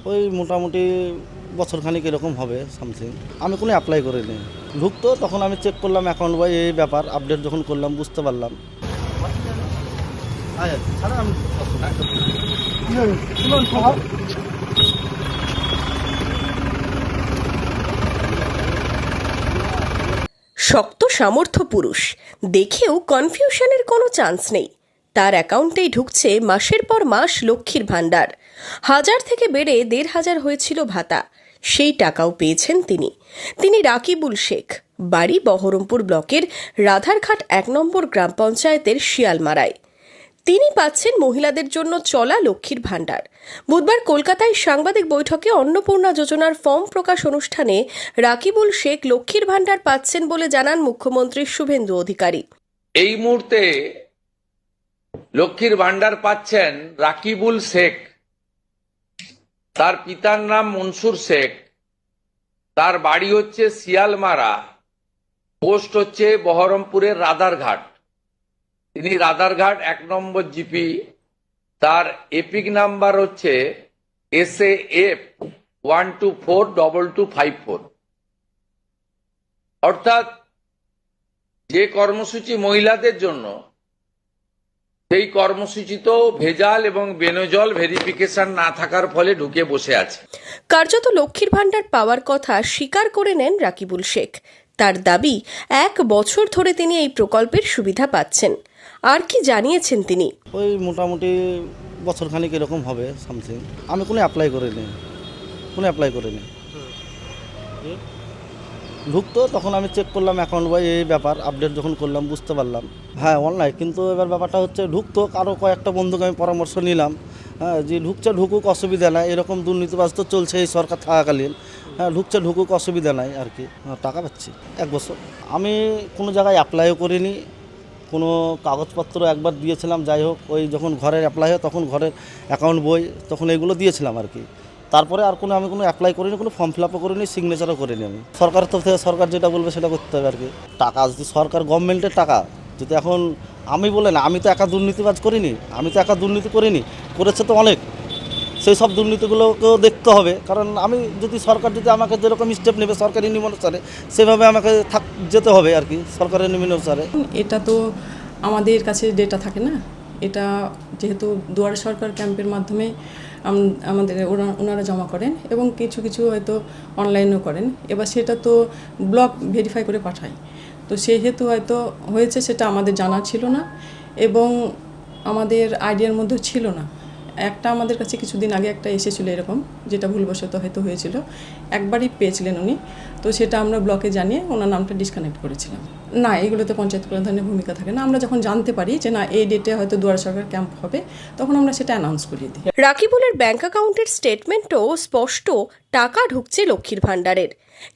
ওই মোটামুটি বছরখানিক এরকম হবে সামথিং। আমি কোনো অ্যাপ্লাই করিনি, ঢুকতো তখন আমি চেক করলাম অ্যাকাউন্ট বা এই ব্যাপার আপডেট যখন করলাম বুঝতে পারলাম। শক্ত সামর্থ্য পুরুষ, দেখেও কনফিউশনের কোনো চান্স নেই। তার অ্যাকাউন্টেই ঢুকছে মাসের পর মাস লক্ষ্মীর ভাণ্ডার। 1000 থেকে বেড়ে 1500 হয়েছিল ভাতা, সেই টাকাও পেয়েছেন তিনি রাকিবুল শেখ, বাড়ি বহরমপুর ব্লকের রাধারঘাট 1 নম্বর গ্রাম পঞ্চায়েতের শিয়ালমারায়। তিনি পাচ্ছেন মহিলাদের জন্য চলা লক্ষ্মীর ভাণ্ডার। বুধবার কলকাতায় সাংবাদিক বৈঠকে অন্নপূর্ণা যোজনার ফর্ম প্রকাশ অনুষ্ঠানে রাকিবুল শেখ লক্ষ্মীর ভাণ্ডার পাচ্ছেন বলে জানান মুখ্যমন্ত্রী শুভেন্দু অধিকারী। এই মুহূর্তে লক্ষ্মীর ভাণ্ডার পাচ্ছেন রাকিবুল শেখ। তার পিতার নাম মনসুর শেখ, তার বাড়ি হচ্ছে শিয়ালমারা, পোস্ট হচ্ছে বহরমপুরের রাধারঘাট। তিনি রাধারঘাট 1 নম্বর জিপি, তার এপিক নাম্বার হচ্ছে SAF 1242254। অর্থাৎ যে কর্মসূচি মহিলাদের জন্য, সেই কর্মসূচিতেও ভেজাল এবং বেনজল ভেরিফিকেশন না থাকার ফলে ঢুকে বসে আছে। কার্যত লক্ষ্মীর ভাণ্ডার পাওয়ার কথা স্বীকার করে নেন রাকিবুল শেখ। তার দাবি 1 বছর ধরে তিনি এই প্রকল্পের সুবিধা পাচ্ছেন। আর কি জানিয়েছেন তিনি? ওই মোটামুটি বছরখানিক এরকম হবে সামথিং। আমি কোনো অ্যাপ্লাই করিনি, ঢুকতো তখন আমি চেক করলাম অ্যাকাউন্ট বা এই ব্যাপার আপডেট যখন করলাম বুঝতে পারলাম। হ্যাঁ, অনলাইন, কিন্তু এবার ব্যাপারটা হচ্ছে ঢুকতো, আরও কয়েকটা বন্ধুকে আমি পরামর্শ নিলাম, হ্যাঁ, যে ঢুকুক অসুবিধা নাই, এরকম দুর্নীতিবাজ তো চলছে এই সরকার থাকাকালীন। হ্যাঁ, ঢুকুক অসুবিধা নাই আর কি। টাকা পাচ্ছি 1 বছর। আমি কোনো জায়গায় অ্যাপ্লাইও করিনি, কোনো কাগজপত্র একবার দিয়েছিলাম, যাই হোক ওই যখন ঘরের অ্যাপ্লাই হয় তখন ঘরের অ্যাকাউন্ট বই তখন এগুলো দিয়েছিলাম আর কি। তারপরে আর আমি কোনো অ্যাপ্লাই করিনি, কোনো ফর্ম ফিল আপও করিনি, সিগনেচারও করিনি। আমি সরকারের তরফ থেকে সরকার যেটা বলবে সেটা করতে হবে আর কি। টাকা যদি সরকার গভর্নমেন্টের টাকা যদি এখন আমি বলে না, আমি তো একা দুর্নীতিবাজ করিনি, করেছে তো অনেক। সেই সব দুর্নীতিগুলোকেও দেখতে হবে, কারণ আমি যদি সরকার যদি আমাকে যেরকম স্টেপ নেবে সরকারি নিয়ম অনুসারে সেভাবে আমাকে যেতে হবে আর কি, সরকারের নিয়ম অনুসারে। এটা তো আমাদের কাছে ডেটা থাকে না, এটা যেহেতু দুয়ারে সরকার ক্যাম্পের মাধ্যমে আমাদের ওনারা জমা করেন এবং কিছু হয়তো অনলাইনও করেন। এবার সেটা তো ব্লক ভেরিফাই করে পাঠায়, তো সেহেতু হয়তো হয়েছে সেটা আমাদের জানা ছিল না এবং আমাদের আইডিয়ার মধ্যেও ছিল না। একটা আমাদের কাছে কিছুদিন আগে একটা এসেছিল এরকম, যেটা ভুলবশত হয়তো হয়েছিল, একবারই পেয়েছিলেন উনি, তো সেটা আমরা ব্লকে জানিয়ে ওনার নামটা ডিসকানেক্ট করেছিলাম। না, এগুলোতে পঞ্চায়েত প্রধানের ভূমিকা থাকে না। আমরা যখন জানতে পারি যে না এই ডেটে হয়তো দুয়ারে সরকার ক্যাম্প হবে, তখন আমরা সেটা অ্যানাউন্স করিয়ে দিই। রাকিবুলের ব্যাংক অ্যাকাউন্টের স্টেটমেন্টও স্পষ্ট টাকা ঢুকছে লক্ষ্মীর ভাণ্ডারের।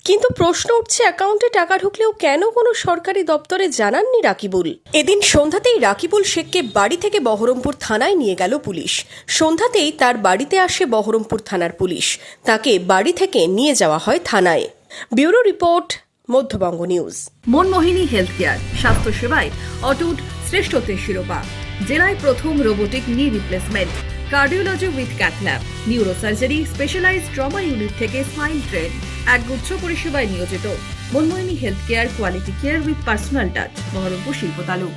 কিন্তু প্রশ্ন উঠছে, অ্যাকাউন্টে টাকা ঢুকলেও কেন কোনো সরকারি দপ্তরে জানাননি রাকিবুল? এদিন সন্ধ্যাতেই রাকিবুল শেখকে বাড়ি থেকে বহরমপুর থানায় নিয়ে গেল পুলিশ। সন্ধ্যাতেই তার বাড়িতে আসে বহরমপুর থানার পুলিশ, তাকে বাড়ি থেকে নিয়ে যাওয়া হয় থানায়। Bureau report, Madhyabanga news. Manmohini health care, স্বাস্থ্য সেবায় অটুট শ্রেষ্ঠত্বের শিরোপা। জেলায় প্রথম robotic knee replacement, cardiology with cath lab, neurosurgery, specialised trauma unit থেকে স্পাইন ট্রেন, একগুচ্ছ পরিষেবায় নিয়োজিত। Manmohini health care, quality care with personal touch, Baharampur শিল্প তালুক।